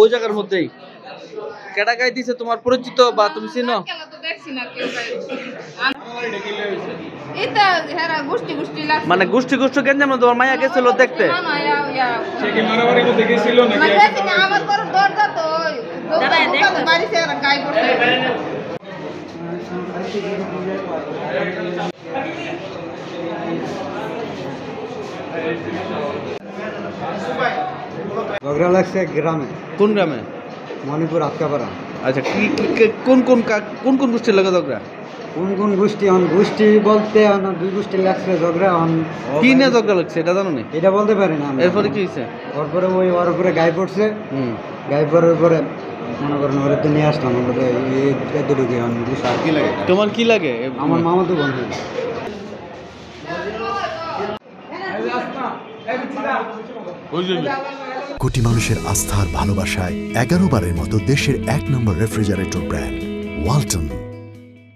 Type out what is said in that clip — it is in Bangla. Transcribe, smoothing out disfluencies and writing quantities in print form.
ওই জায়গার মধ্যেই কেডা গাই দিছে তোমার পরিচিত বা তুমি চিনো? মানে গোষ্ঠী গোষ্ঠী গেঞ্জাম তোমার মায়া গেছিল দেখতে? ঝগড়া লাগছে গ্রামে। কোন গ্রামে? মণিপুর আটকাপাড়া। আচ্ছা, কোন কোন কোন কোন গোষ্ঠীর লাগে ঝগড়া? কোন কোন গোষ্ঠী? গোষ্ঠী বলতে দুই গোষ্ঠী লাগছে ঝগড়া। কি নিয়ে ঝগড়া লাগছে এটা জানো না? এটা বলতে পারি না। এরপরে কি হয়েছে? ওরপরে ওর উপরে গায়ে পড়ছে। গায়ে পড়ার পরে মনে করেন ওরা তো নিয়ে আসলাম। এতটুকু কি লাগে? তোমার কি লাগে? আমার মামা তো বন্ধু। কোটি মানুষের আস্থার ভালোবাসায় 11 বারের মতো দেশের 1 নম্বর রেফ্রিজারেটর ব্র্যান্ড ওয়ালটন।